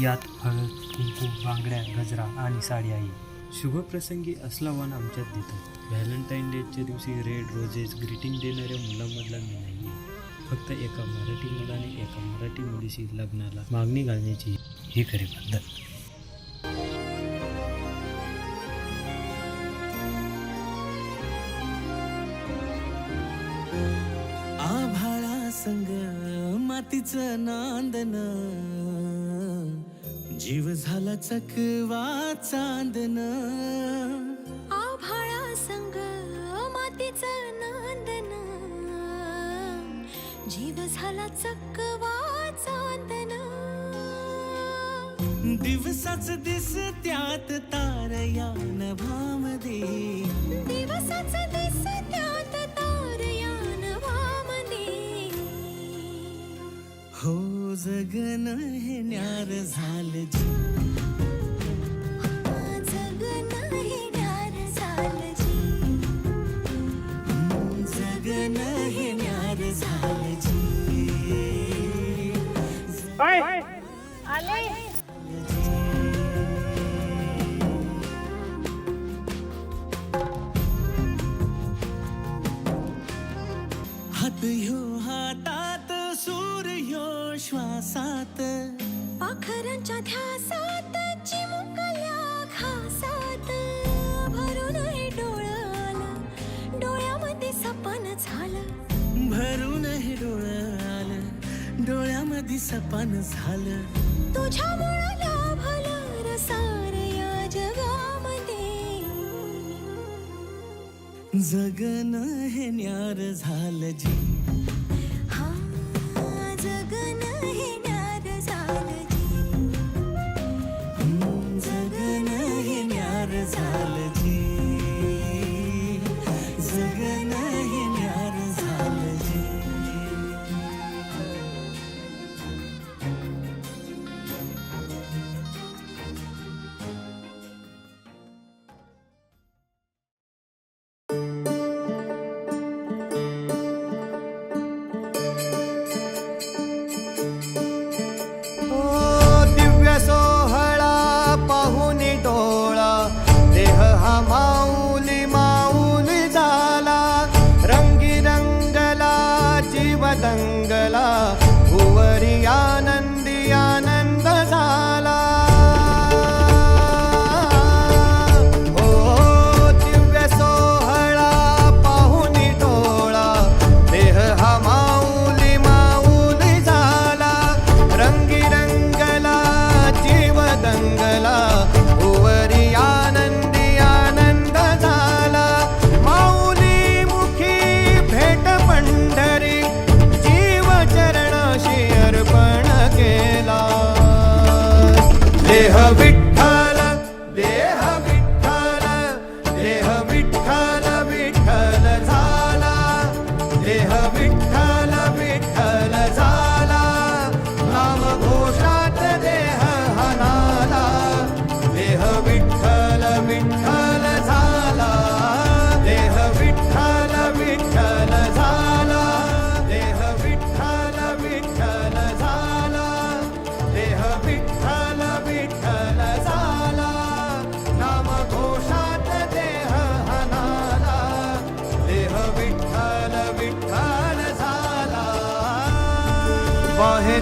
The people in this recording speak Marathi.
यात हळद, कुंकू, बांगड्या, गजरा आणि साडी आहे. शुभप्रसंगी असला वाण आमच्यात देतो. व्हॅलेंटाईन डेच्या दिवशी रेड रोजेस ग्रीटिंग देणाऱ्या मुलांमधला मी नाही आहे. फक्त एका मराठी मुलाने एका मराठी मुलीशी लग्नाला मागणी घालण्याची ही खरी पद्धत. आभाळा संग मातीचं नांदन, जीव झाला चकवा चांदन. आभाळा संग मातीचं नांदन, जीव झाला चकवा चांदन. दिवसाच दिस त्यात तार या नभामध्ये, दिवसाच दिस त्यात तार या नभामध्ये. हो जगन हे न्यार झालं जी, जगन हे न्यार झालं जी, जगन हे न्यार झालं जी. आले. हात ह्यो हातात, सूर ह्यो श्वासात, पाखरांच्या ध्यासात, चिमुकल्या घासात. भरून हे डोळं आलं, डोळ्यामध्ये सपन झालं. भरून हे डोळं आलं, डोळ्यामध्ये सपन झालं. तुझ्यामुळं लाभलं रसार या जगामध्ये. जगन हे न्यार झालं जी, हा जगन हे न्यार झालं जी, जगन हे न्यार झालं जी, जगन हे न्यार झालं जी. दिव्य सोहळा पाहुनी डोळा, देह हा माऊली माऊली झाला. रंगी रंगला जीव दंगला, भुवरी आनंदी आनंद झाला. ओ दिव्य सोहळा पाहुनी डोळा, देह हा माऊली माऊली झाला. रंगी रंगला जीव दंगला, भुवरी आनंदी आनंद झाला. माऊली मुखी भेट पंढरी, जीव चरणाशी अर्पण केला. देह विठ्ठल देह विठ्ठल, देह विठ्ठल विठ्ठल झाला. देह विठ्ठल विठ्ठल झाला, नाम घोषात देह हनाला. देह विठ्ठल विठ्ठल झाला, देह विठ्ठल विठ्ठल झाला. देह विठ्ठल विठ्ठल झाला, देह विठ्ठल विठ्ठल झाला, नाम घोषात देह हनाला. देह विठ्ठल विठ्ठल झाला. वाहे